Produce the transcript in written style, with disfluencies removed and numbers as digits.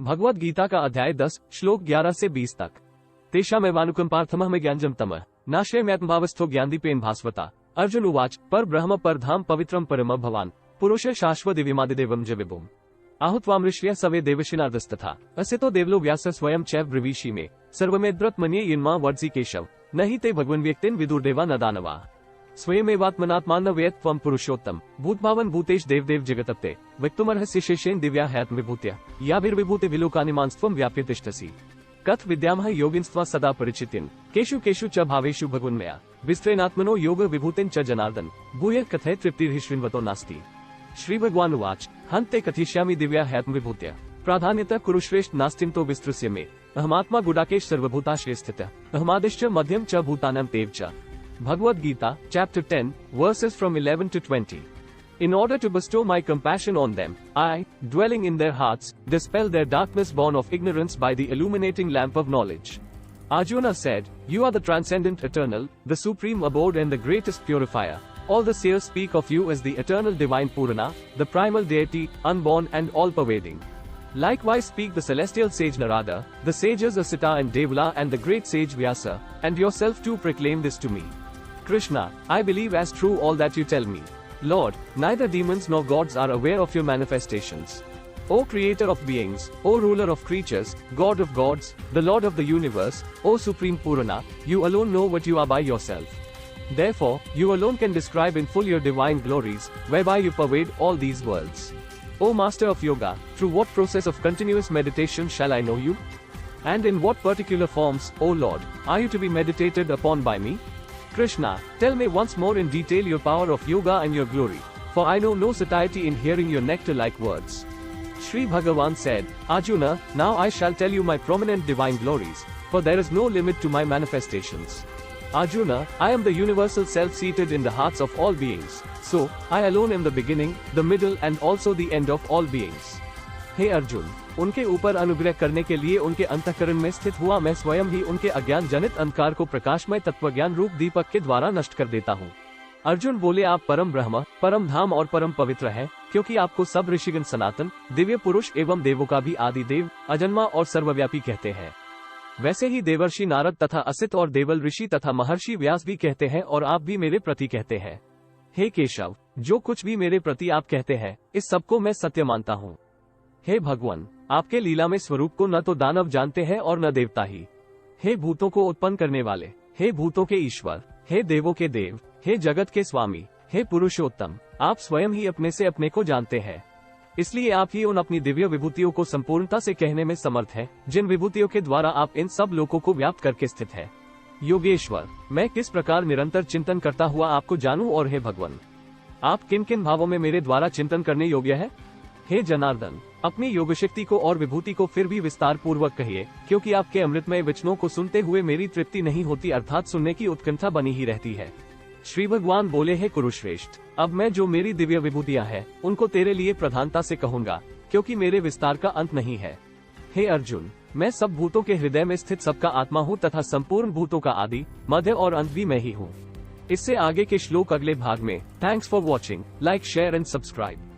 भगवद गीता का अध्याय 10 श्लोक 11 से 20 तक। तेषामेवानुकंपार्थमः में ज्ञानजम नाश्रयम्यात्मभावस्थो ज्ञानदीपेन भास्वता। अर्जुन उवाच पर ब्रह्म पर धाम पवित्रम परम भवान पुरुष शाश्वत दिव्यमादिदेवम ज विभुम आहुत्वामृष्य सवे देवशिनार्दस्तथा असितो देवलो व्यास स्वयं चैव ब्रवीषि में सर्वमेद्रत मन्ये यन्मा वर्जी केशव नहि ते भगवन् व्यक्तिन विदुर्देवा न दानवा स्वयमेवात्मनात्मान वेद त्वं पुरुषोत्तम भूतभावन भूतेश देवदेव जगतप्ते व्यक्तुमर्हस्य शेषेन दिव्या ह्यात्म विभूत्या याभिर्विभूते विलोकानिमांस्त्वं व्याप्य तिष्ठसि कथ विद्यामः योगिनस्त्वा सदा परिचितिन केषु केषु च भावेषु भगवन्मया विस्त्रेणात्मनो योग विभूतिन च जनार्दन भूय कथय तृप्तिर्हिश्विन्वतो नास्ति। श्री भगवान उवाच हन्ते कथिष्यामि दिव्या ह्यात्म विभूत्या प्राधान्यतः कुरुश्रेष्ठ नास्तिं तो विस्तृस्य मे अहमात्मा गुडाकेश सर्वभूताश्रये स्थितः अहमादिश्च मध्यम च भूतानां तेव च। Bhagavad Gita, Chapter 10, verses from 11 to 20. In order to bestow my compassion on them, I, dwelling in their hearts, dispel their darkness born of ignorance by the illuminating lamp of knowledge. Arjuna said, You are the transcendent eternal, the supreme abode and the greatest purifier. All the seers speak of you as the eternal divine Purana, the primal deity, unborn and all-pervading. Likewise speak the celestial sage Narada, the sages Asita and Devla and the great sage Vyasa, and yourself too proclaim this to me. Krishna, I believe as true all that you tell me. Lord, neither demons nor gods are aware of your manifestations. O Creator of beings, O Ruler of creatures, God of gods, the Lord of the universe, O Supreme Purana, you alone know what you are by yourself. Therefore, you alone can describe in full your divine glories, whereby you pervade all these worlds. O Master of Yoga, through what process of continuous meditation shall I know you? And in what particular forms, O Lord, are you to be meditated upon by me? Krishna, tell me once more in detail your power of yoga and your glory, for I know no satiety in hearing your nectar-like words. Shri Bhagavan said, Arjuna, now I shall tell you my prominent divine glories, for there is no limit to my manifestations. Arjuna, I am the universal self seated in the hearts of all beings, so, I alone am the beginning, the middle and also the end of all beings. हे अर्जुन, उनके ऊपर अनुग्रह करने के लिए उनके अंतःकरण में स्थित हुआ मैं स्वयं ही उनके अज्ञान जनित अंधकार को प्रकाशमय तत्वज्ञान रूप दीपक के द्वारा नष्ट कर देता हूँ। अर्जुन बोले आप परम ब्रह्म, परम धाम और परम पवित्र हैं, क्योंकि आपको सब ऋषिगण सनातन, दिव्य पुरुष एवं देवों का भी आदि देव, अजन्मा और सर्वव्यापी कहते हैं। वैसे ही देवर्षि नारद तथा असित और देवल ऋषि तथा महर्षि व्यास भी कहते हैं और आप भी मेरे प्रति कहते हैं। हे केशव, जो कुछ भी मेरे प्रति आप कहते हैं, इस सबको मैं सत्य मानता हूँ। हे भगवान, आपके लीला में स्वरूप को न तो दानव जानते हैं और न देवता ही। हे भूतों को उत्पन्न करने वाले, हे भूतों के ईश्वर, हे देवों के देव, हे जगत के स्वामी, हे पुरुषोत्तम, आप स्वयं ही अपने से अपने को जानते हैं। इसलिए आप ही उन अपनी दिव्य विभूतियों को संपूर्णता से कहने में समर्थ हैं, जिन विभूतियों के द्वारा आप इन सब लोकों को व्याप्त करके स्थित है। योगेश्वर, मैं किस प्रकार निरंतर चिंतन करता हुआ आपको जानूं और हे भगवान, आप किन किन भावों में मेरे द्वारा चिंतन करने योग्य है? हे जनार्दन, अपनी योग शक्ति को और विभूति को फिर भी विस्तार पूर्वक कहिए, क्योंकि आपके अमृतमय वचनों को सुनते हुए मेरी तृप्ति नहीं होती, अर्थात सुनने की उत्कंठा बनी ही रहती है। श्री भगवान बोले हे कुरुश्रेष्ठ, अब मैं जो मेरी दिव्य विभूतियां हैं, उनको तेरे लिए प्रधानता से कहूंगा, क्योंकि मेरे विस्तार का अंत नहीं है। हे अर्जुन, मैं सब भूतों के हृदय में स्थित सबका आत्मा हूँ तथा संपूर्ण भूतों का आदि, मध्य और अंत भी मैं ही हूँ। इससे आगे के श्लोक अगले भाग में। Thanks for watching, like share and subscribe.